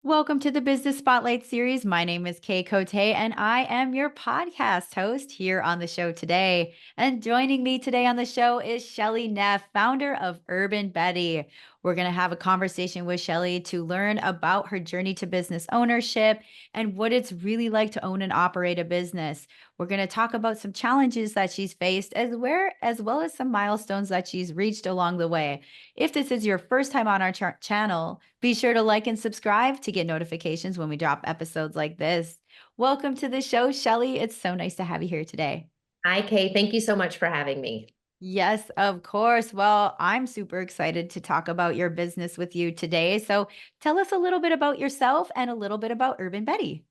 Welcome to the Business Spotlight series. My name is Kay Cote, and I am your podcast host here on the show today. And joining me today on the show is Chelle Neff, founder of Urban Betty. We're going to have a conversation with Chelle to learn about her journey to business ownership and what it's really like to own and operate a business. We're going to talk about some challenges that she's faced as well as some milestones that she's reached along the way. If this is your first time on our channel, be sure to like and subscribe to get notifications when we drop episodes like this. Welcome to the show, Chelle. It's so nice to have you here today. Hi, Kay. Thank you so much for having me. Yes, of course. Well, I'm super excited to talk about your business with you today. So tell us a little bit about yourself and a little bit about Urban Betty.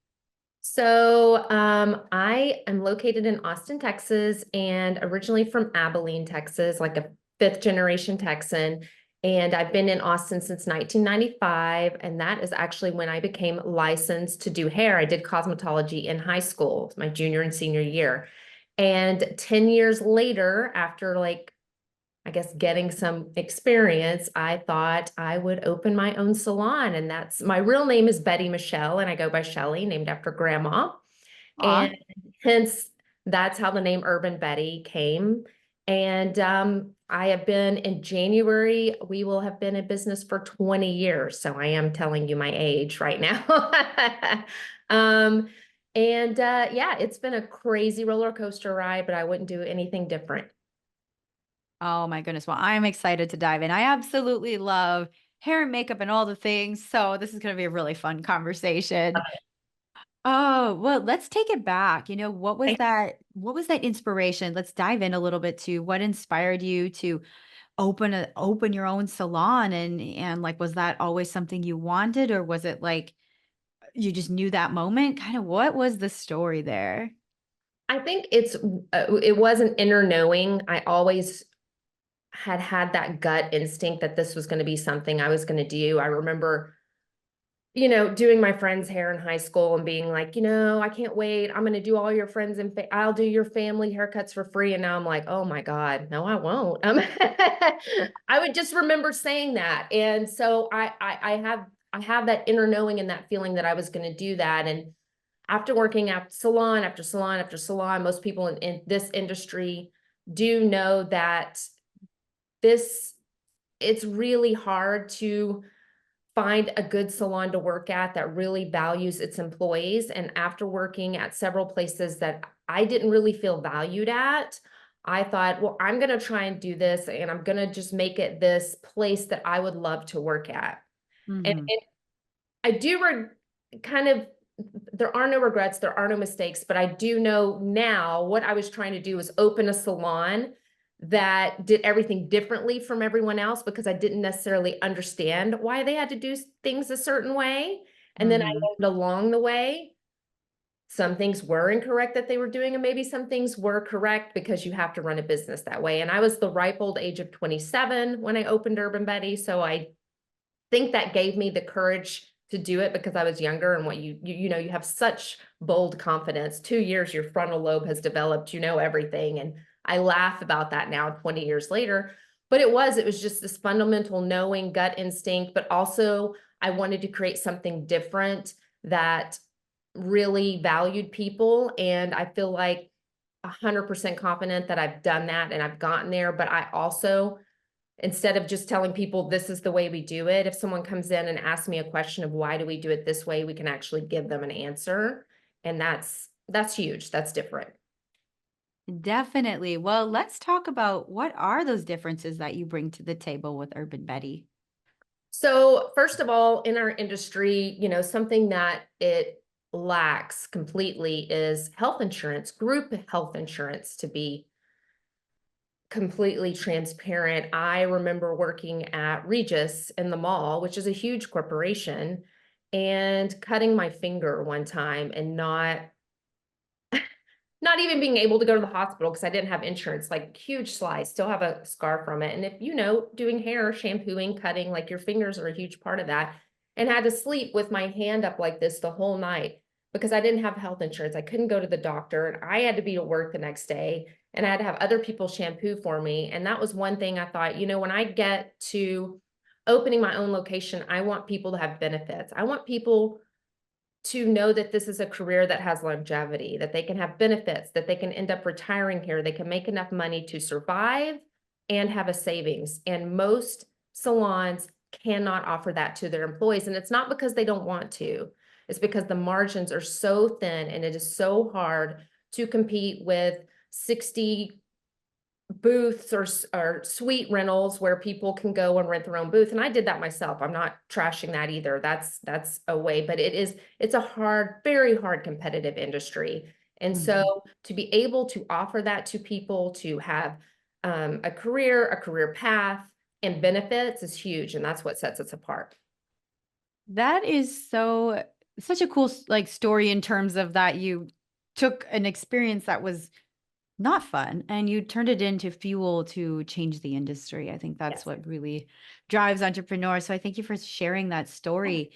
I am located in Austin, Texas, and originally from Abilene, Texas, like a fifth generation Texan. And I've been in Austin since 1995. And that is actually when I became licensed to do hair. I did cosmetology in high school, my junior and senior year. And 10 years later, after I guess getting some experience, I thought I would open my own salon. And that's my real name is Betty Michelle, and I go by Chelle, named after grandma. Aw. And hence that's how the name Urban Betty came. And I have been in January, we will have been in business for 20 years. So I am telling you my age right now. um, yeah, it's been a crazy roller coaster ride, but I wouldn't do anything different. Oh my goodness. Well, I'm excited to dive in. I absolutely love hair and makeup and all the things. So this is going to be a really fun conversation. Oh, well, let's take it back. What was that inspiration? Let's dive in a little bit to what inspired you to open your own salon and like was that always something you wanted or was it like you just knew that moment? Kind of what was the story there? I think it was an inner knowing. I always had that gut instinct that this was going to be something I was going to do. I remember, doing my friend's hair in high school and being like, I can't wait. I'm going to do all your friends and I'll do your family haircuts for free. And now I'm like, oh my God, no, I won't. I would just remember saying that. And so I have that inner knowing and that feeling that I was going to do that. And after working at salon after salon after salon, most people in this industry do know that this it's really hard to find a good salon to work at that really values its employees. And after working at several places that I didn't really feel valued at, I thought, well, I'm going to try and do this and I'm going to just make it this place that I would love to work at. Hmm. And I do kind of, there are no regrets, there are no mistakes, but I do know now what I was trying to do was open a salon that did everything differently from everyone else because I didn't necessarily understand why they had to do things a certain way. And then I Hmm. learned along the way, some things were incorrect that they were doing, and maybe some things were correct because you have to run a business that way. And I was the ripe old age of 27 when I opened Urban Betty. So I think that gave me the courage to do it because I was younger and what you have such bold confidence. 2 years, your frontal lobe has developed, everything. And I laugh about that now, 20 years later. But it was just this fundamental knowing gut instinct, but also I wanted to create something different that really valued people. And I feel like 100% confident that I've done that and I've gotten there. But I also, instead of just telling people this is the way we do it, if someone comes in and asks me a question of why do we do it this way, we can actually give them an answer. And that's huge. That's different. Definitely. Well, let's talk about what are those differences that you bring to the table with Urban Betty? So first of all, in our industry, something that it lacks completely is health insurance, group health insurance, to be completely transparent. I remember working at Regis in the mall, which is a huge corporation, and cutting my finger one time and not even being able to go to the hospital because I didn't have insurance, like huge slice, still have a scar from it. And if doing hair, shampooing, cutting, like your fingers are a huge part of that. And had to sleep with my hand up like this the whole night because I didn't have health insurance. I couldn't go to the doctor and I had to be at work the next day and I had to have other people shampoo for me. And that was one thing I thought, when I get to opening my own location, I want people to have benefits. I want people to know that this is a career that has longevity, that they can have benefits, that they can end up retiring here, they can make enough money to survive and have a savings. And most salons cannot offer that to their employees. And it's not because they don't want to, it's because the margins are so thin and it is so hard to compete with 60 booths or suite rentals where people can go and rent their own booth. And I did that myself. I'm not trashing that either. That's a way, but it's a hard, very hard competitive industry. And Mhm. so to be able to offer that to people, to have a career path and benefits is huge. And that's what sets us apart. That is such a cool like story in terms of that you took an experience that was not fun and you turned it into fuel to change the industry. I think that's Yes. what really drives entrepreneurs. So I thank you for sharing that story.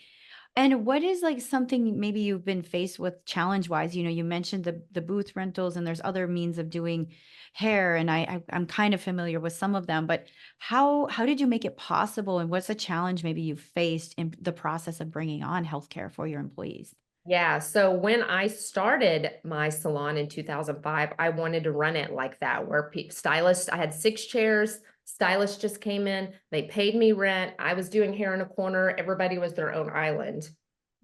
And what is like something maybe you've been faced with challenge wise? You know, you mentioned the booth rentals and there's other means of doing hair, and I'm kind of familiar with some of them. But how did you make it possible? And what's a challenge maybe you faced in the process of bringing on healthcare for your employees? Yeah. So when I started my salon in 2005, I wanted to run it like that, where stylists, I had 6 chairs, stylists just came in, they paid me rent. I was doing hair in a corner. Everybody was their own island.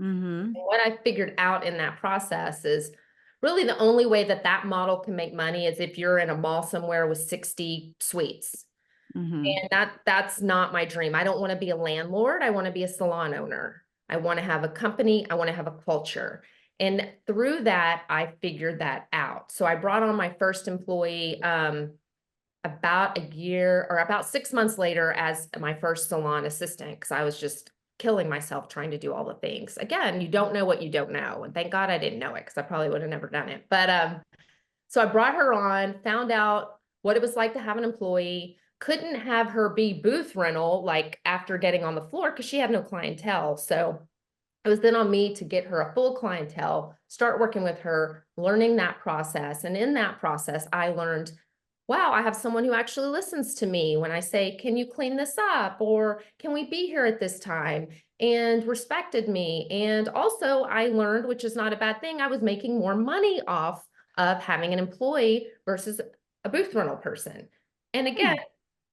Mm-hmm. And what I figured out in that process is really the only way that that model can make money is if you're in a mall somewhere with 60 suites. Mm-hmm. And that's not my dream. I don't want to be a landlord. I want to be a salon owner. I want to have a company. I want to have a culture. And through that, I figured that out. So I brought on my first employee about a year or about 6 months later as my first salon assistant, because I was just killing myself trying to do all the things. Again, you don't know what you don't know. And thank God I didn't know it, because I probably would have never done it. But so I brought her on, found out what it was like to have an employee, couldn't have her be booth rental like after getting on the floor because she had no clientele. So it was then on me to get her a full clientele, start working with her, learning that process. And in that process, I learned, wow, I have someone who actually listens to me when I say, can you clean this up? Or can we be here at this time? And respected me. And also I learned, which is not a bad thing, I was making more money off of having an employee versus a booth rental person. And again, Hmm.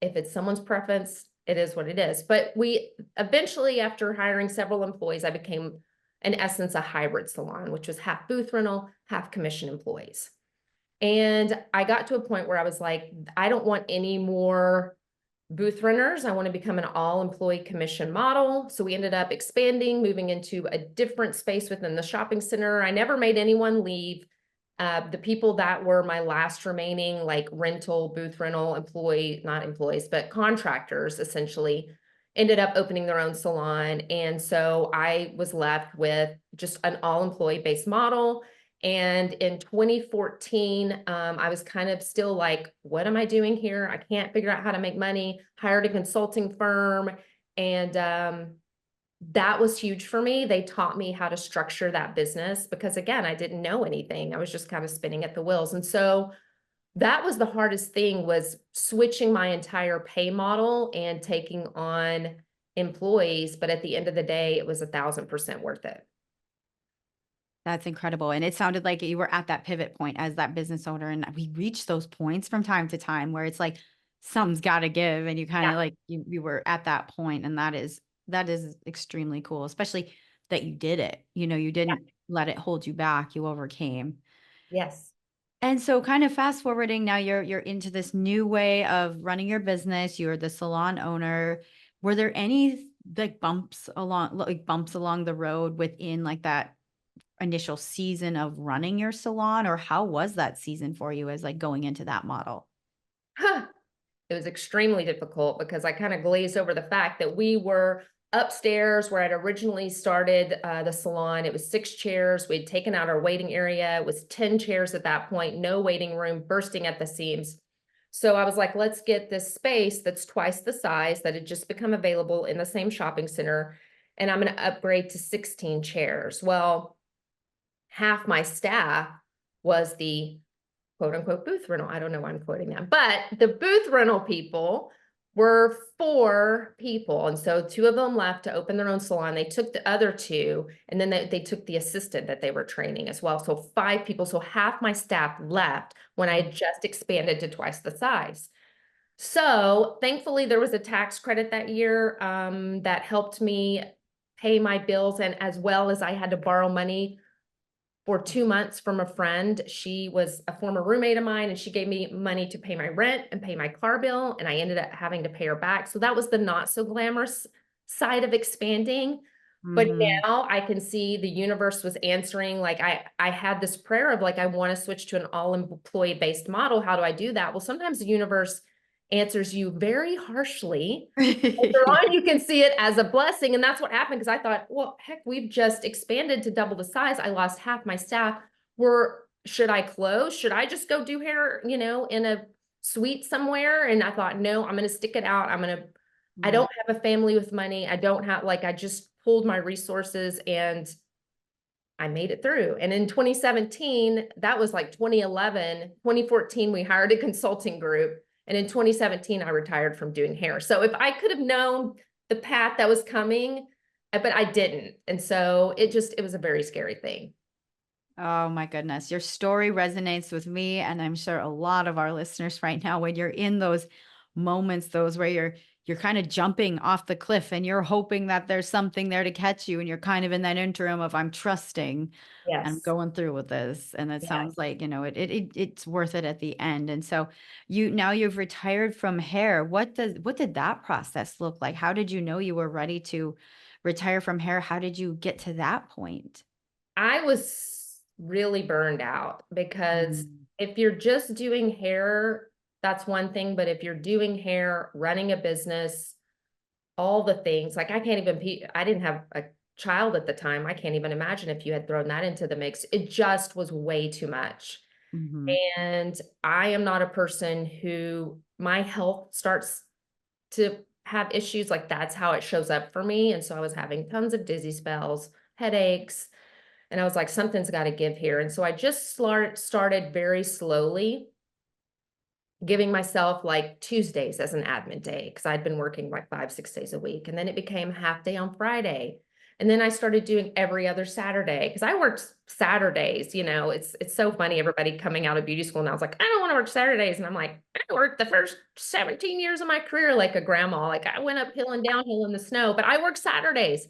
if it's someone's preference, it is what it is. But we eventually, after hiring several employees, I became, in essence, a hybrid salon, which was half booth rental, half commission employees. And I got to a point where I was like, I don't want any more booth renters. I want to become an all employee commission model. So we ended up expanding, moving into a different space within the shopping center. I never made anyone leave. The people that were my last remaining, like rental, booth rental employee, not employees, but contractors essentially, ended up opening their own salon. And so I was left with just an all employee based model. And in 2014, I was kind of still like, what am I doing here? I can't figure out how to make money. Hired a consulting firm. And that was huge for me. They taught me how to structure that business because, again, I didn't know anything. I was just kind of spinning at the wheels. And so that was the hardest thing, was switching my entire pay model and taking on employees. But at the end of the day, it was 1,000% worth it. That's incredible. And it sounded like you were at that pivot point as that business owner. And we reach those points from time to time where it's like something's got to give. And you kind Yeah. of like you were at that point, and that is extremely cool, especially that you did it. You know, you Yeah. didn't let it hold you back. You overcame. Yes. And so kind of fast forwarding now you're into this new way of running your business. You're the salon owner. Were there any like bumps along the road within like that initial season of running your salon, or how was that season for you as like going into that model? Huh. It was extremely difficult because I kind of glazed over the fact that we were upstairs where I'd originally started the salon. It was 6 chairs. We'd taken out our waiting area. It was 10 chairs at that point, no waiting room, bursting at the seams. So I was like, let's get this space that's twice the size that had just become available in the same shopping center. And I'm going to upgrade to 16 chairs. Well, half my staff was the quote unquote booth rental. I don't know why I'm quoting that, but the booth rental people were 4 people. And so 2 of them left to open their own salon. They took the other 2, and then they took the assistant that they were training as well. So 5 people. So half my staff left when I had just expanded to twice the size. So thankfully there was a tax credit that year that helped me pay my bills, and as well as I had to borrow money for 2 months from a friend. She was a former roommate of mine, and she gave me money to pay my rent and pay my car bill, and I ended up having to pay her back. So that was the not so glamorous side of expanding. But Mhm. now I can see the universe was answering. Like I had this prayer of like, I want to switch to an all employee based model. How do I do that? Well, sometimes the universe answers you very harshly. Later on, you can see it as a blessing. And that's what happened, because I thought, well, heck, we've just expanded to double the size. I lost half my staff. Should I close? Should I just go do hair, in a suite somewhere? And I thought, no, I'm going to stick it out. I Mm. don't have a family with money. I don't have, like, I just pulled my resources and I made it through. And in 2017, that was like 2011, 2014, we hired a consulting group. And in 2017, I retired from doing hair. So if I could have known the path that was coming, but I didn't. And so it was a very scary thing. Oh my goodness. Your story resonates with me, and I'm sure a lot of our listeners right now, when you're in those moments, those where you're kind of jumping off the cliff and you're hoping that there's something there to catch you, and you're kind of in that interim of I'm trusting and Yes. going through with this. And it Yes. sounds like, it's worth it at the end. And so you've retired from hair. What did that process look like? How did you know you were ready to retire from hair? How did you get to that point? I was really burned out, because Mm. if you're just doing hair, that's one thing. But if you're doing hair, running a business, all the things, like I can't even, I didn't have a child at the time. I can't even imagine if you had thrown that into the mix. It just was way too much. Mhm. And I am not a person who my health starts to have issues. Like that's how it shows up for me. And so I was having tons of dizzy spells, headaches, and I was like, something's got to give here. And so I just started very slowly giving myself like Tuesdays as an admin day, because I'd been working like 5, 6 days a week. And then it became half day on Friday. And then I started doing every other Saturday, because I worked Saturdays. It's so funny, everybody coming out of beauty school. And I was like, I don't want to work Saturdays. And I'm like, I worked the first 17 years of my career like a grandma. Like I went uphill and downhill in the snow, but I work Saturdays.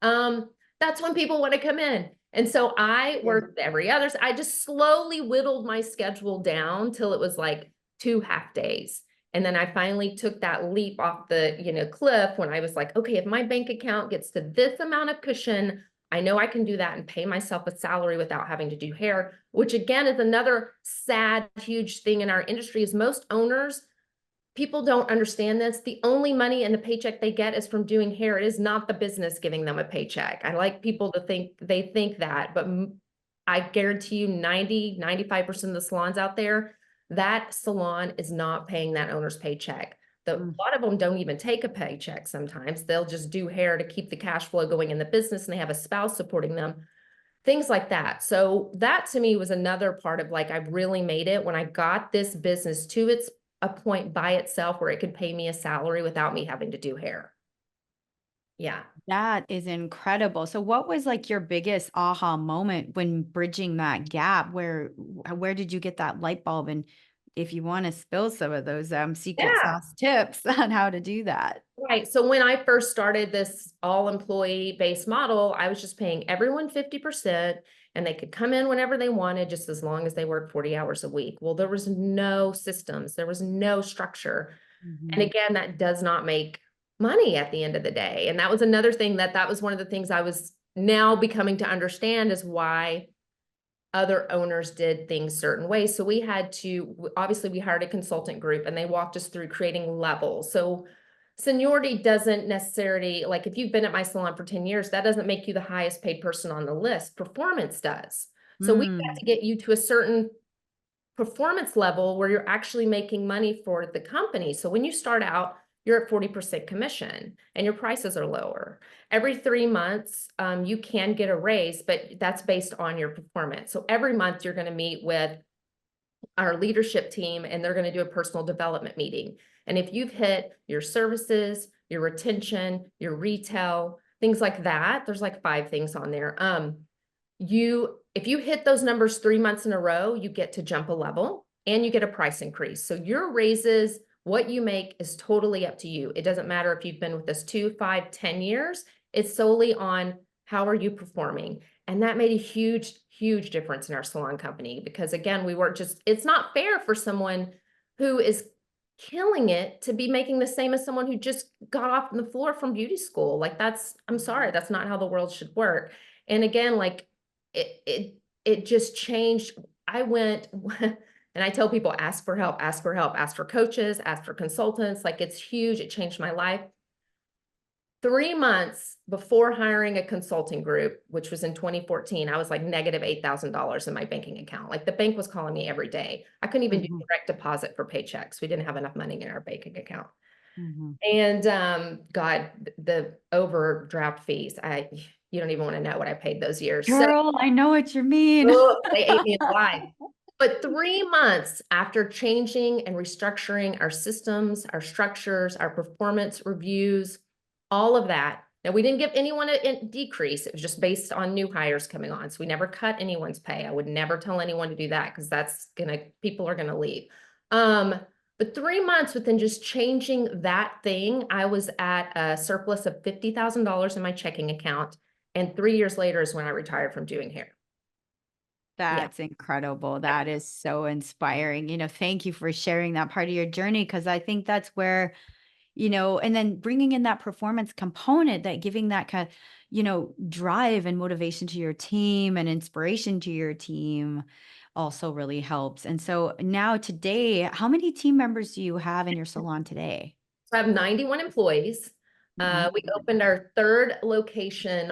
That's when people want to come in. And so I Yeah. worked every other. I just slowly whittled my schedule down till it was like 2 half days. And then I finally took that leap off the, cliff, when I was like, okay, if my bank account gets to this amount of cushion, I know I can do that and pay myself a salary without having to do hair, which again is another sad, huge thing in our industry. Is most owners, people don't understand this. The only money in the paycheck they get is from doing hair. It is not the business giving them a paycheck. I like people to think they think that, but I guarantee you 90, 95% of the salons out there, that salon is not paying that owner's paycheck. A Mm. lot of them don't even take a paycheck sometimes. They'll just do hair to keep the cash flow going in the business, and they have a spouse supporting them, things like that. So that to me was another part of like, I really made it when I got this business to a point by itself where it could pay me a salary without me having to do hair. Yeah. That is incredible. So what was like your biggest aha moment when bridging that gap? Where did you get that light bulb? And if you want to spill some of those secret Yeah. sauce tips on how to do that. Right. So when I first started this all employee based model, I was just paying everyone 50%, and they could come in whenever they wanted, just as long as they worked 40 hours a week. Well, there was no systems, there was no structure. And Mhm. again, that does not make money at the end of the day. And that was another thing, that was one of the things I was now becoming to understand, is why other owners did things certain ways. So we had to, obviously we hired a consultant group, and they walked us through creating levels. So seniority doesn't necessarily, like if you've been at my salon for 10 years, that doesn't make you the highest paid person on the list. Performance does. So we got Mm. to get you to a certain performance level where you're actually making money for the company. So when you start out, you're at 40% commission and your prices are lower. Every 3 months, you can get a raise, but that's based on your performance. So every month you're going to meet with our leadership team, and they're going to do a personal development meeting. And if you've hit your services, your retention, your retail, things like that, there's like 5 things on there. If you hit those numbers 3 months in a row, you get to jump a level and you get a price increase. So your raises, what you make is totally up to you. It doesn't matter if you've been with us 2, 5, 10 years. It's solely on how are you performing. And that made a huge, huge difference in our salon company because again, it's not fair for someone who is killing it to be making the same as someone who just got off the floor from beauty school. Like I'm sorry, that's not how the world should work. And again, like it just changed. I went and I tell people, ask for help, ask for help, ask for coaches, ask for consultants. Like it's huge. It changed my life. 3 months before hiring a consulting group, which was in 2014, I was like negative $8,000 in my banking account. Like the bank was calling me every day. I couldn't even do direct deposit for paychecks. We didn't have enough money in our banking account. And God, the overdraft fees, you don't even want to know what I paid those years. Girl, I know what you mean. They ate me alive. But 3 months after changing and restructuring our systems, our structures, our performance reviews, all of that. Now, we didn't give anyone a decrease. It was just based on new hires coming on. So we never cut anyone's pay. I would never tell anyone to do that because people are gonna leave. But 3 months within just changing that thing, I was at a surplus of $50,000 in my checking account. And 3 years later is when I retired from doing hair. Yeah. That's incredible. That is so inspiring. Thank you for sharing that part of your journey because I think that's where, and then bringing in that performance component, that giving that kind of, drive and motivation to your team and inspiration to your team also really helps. And so now today, how many team members do you have in your salon today? So I have 91 employees. We opened our 3rd location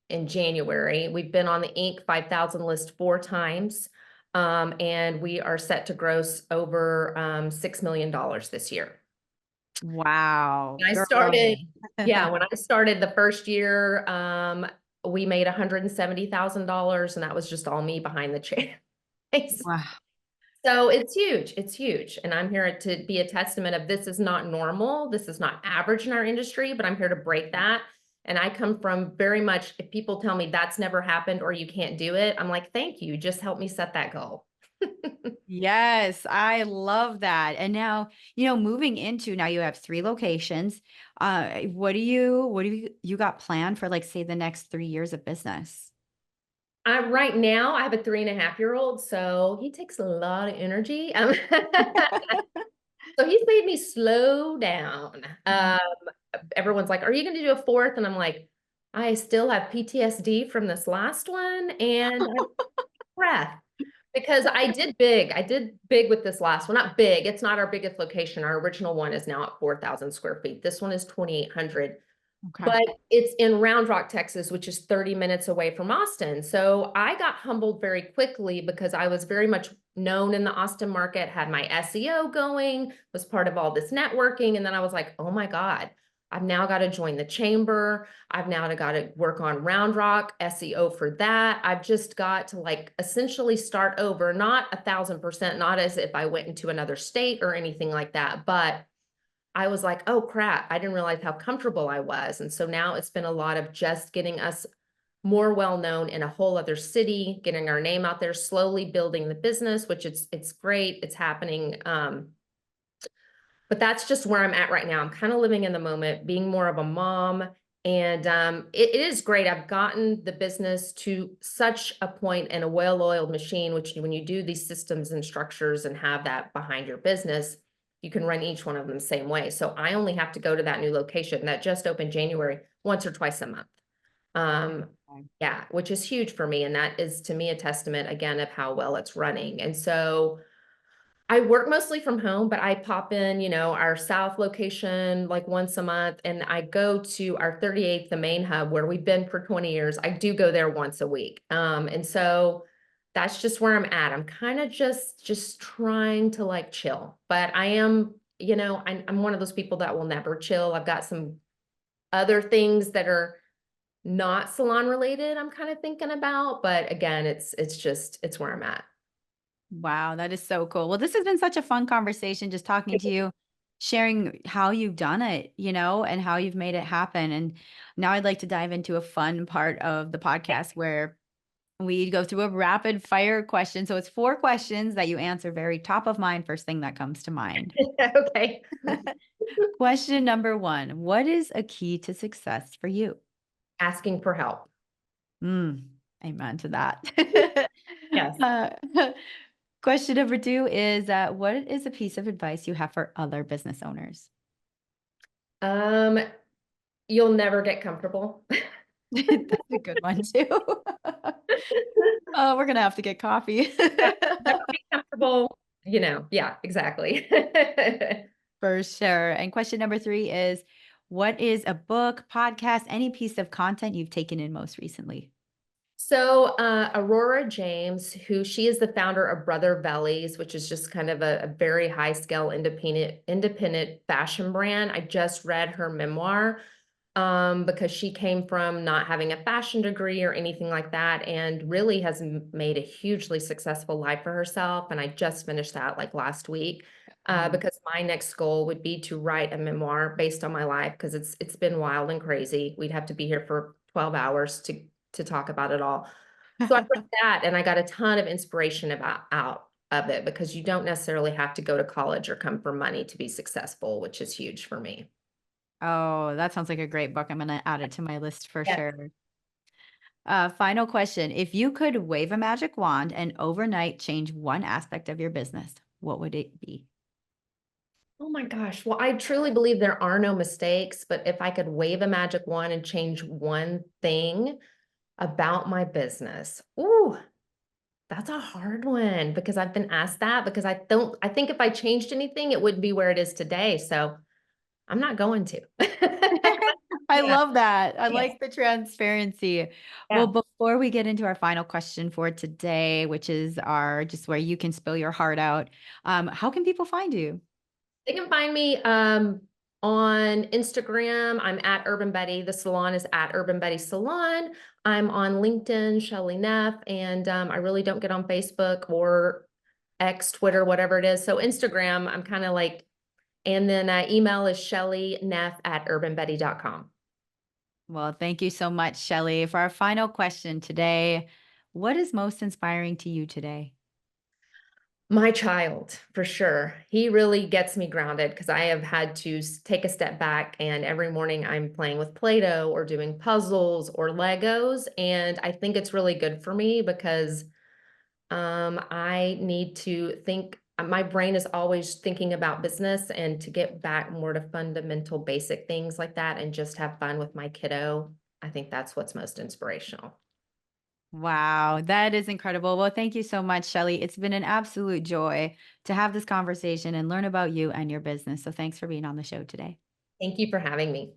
in January. We've been on the Inc. 5,000 list 4 times. And we are set to gross over $6 million this year. Wow. When I started, when I started the first year, we made $170,000 and that was just all me behind the chair. Wow. So it's huge. It's huge. And I'm here to be a testament of this is not normal. This is not average in our industry, but I'm here to break that. And I come from very much, if people tell me that's never happened or you can't do it, I'm like, thank you. Just help me set that goal. Yes, I love that. And now, moving into now you have 3 locations. What do you got planned for like say the next 3 years of business? Right now I have a 3.5-year-old, so he takes a lot of energy. So he's made me slow down. Everyone's like, are you going to do a 4th? And I'm like, I still have PTSD from this last one and breath. Because I did big with this last one. Not big, it's not our biggest location. Our original one is now at 4,000 square feet. This one is 2,800. Okay. But it's in Round Rock, Texas, which is 30 minutes away from Austin. So I got humbled very quickly because I was very much known in the Austin market, had my SEO going, was part of all this networking. And then I was like, oh my God, I've now got to join the chamber. I've now got to work on Round Rock, SEO for that. I've just got to like essentially start over, not 1,000%, not as if I went into another state or anything like that, but I was like, oh crap, I didn't realize how comfortable I was. And so now it's been a lot of just getting us more well-known in a whole other city, getting our name out there, slowly building the business, which it's great. It's happening. But that's just where I'm at right now. I'm kind of living in the moment, being more of a mom. And it is great. I've gotten the business to such a point and a well-oiled machine, which when you do these systems and structures and have that behind your business, you can run each one of them the same way. So I only have to go to that new location that just opened January once or twice a month. Yeah, which is huge for me. And that is to me a testament again of how well it's running. And so I work mostly from home, but I pop in, our South location like once a month, and I go to our 38th, the main hub where we've been for 20 years. I do go there once a week. And so that's just where I'm at. I'm kind of just trying to like chill, but I am, I'm one of those people that will never chill. I've got some other things that are not salon related I'm kind of thinking about, but again, it's where I'm at. Wow, that is so cool. Well, this has been such a fun conversation just talking to you sharing how you've done it, and how you've made it happen. And now I'd like to dive into a fun part of the podcast where we go through a rapid fire question. So it's 4 questions that you answer very top of mind, first thing that comes to mind. Okay. Question number 1, what is a key to success for you? Asking for help. Mm, amen to that. Yes. Uh, question number 2 is, what is a piece of advice you have for other business owners? Um, you'll never get comfortable. That's a good one too. Oh, we're gonna have to get coffee. Yeah, never be comfortable, yeah, exactly. For sure. And question number 3 is, what is a book, podcast, any piece of content you've taken in most recently? So, Aurora James, who she is the founder of Brother Bellies, which is just kind of a very high scale independent fashion brand. I just read her memoir because she came from not having a fashion degree or anything like that, and really has made a hugely successful life for herself. And I just finished that like last week. Mm. Because my next goal would be to write a memoir based on my life because it's been wild and crazy. We'd have to be here for 12 hours to talk about it all. So I read that and I got a ton of inspiration about out of it because you don't necessarily have to go to college or come for money to be successful, which is huge for me. Oh, that sounds like a great book. I'm gonna add it to my list for Yes. sure. Final question. If you could wave a magic wand and overnight change one aspect of your business, what would it be? Oh my gosh. Well, I truly believe there are no mistakes, but if I could wave a magic wand and change one thing about my business, ooh, that's a hard one because I've been asked that because I think if I changed anything, it wouldn't be where it is today. So I'm not going to. I Yeah. love that. I Yes. like the transparency. Well, Yeah. before we get into our final question for today, which is our just where you can spill your heart out, how can people find you? They can find me on Instagram. I'm at Urban Betty. The salon is at Urban Betty Salon. I'm on LinkedIn, Chelle Neff, and I really don't get on Facebook or X, Twitter, whatever it is. So Instagram, I'm kind of like, and then email is shellyneff@urbanbetty.com. Well, thank you so much, Shelley. For our final question today, what is most inspiring to you today? My child, for sure. He really gets me grounded because I have had to take a step back, and every morning I'm playing with Play-Doh or doing puzzles or Legos. And I think it's really good for me because I need to think, my brain is always thinking about business, and to get back more to fundamental basic things like that and just have fun with my kiddo. I think that's what's most inspirational. Wow, that is incredible. Well, thank you so much, Shelley. It's been an absolute joy to have this conversation and learn about you and your business. So thanks for being on the show today. Thank you for having me.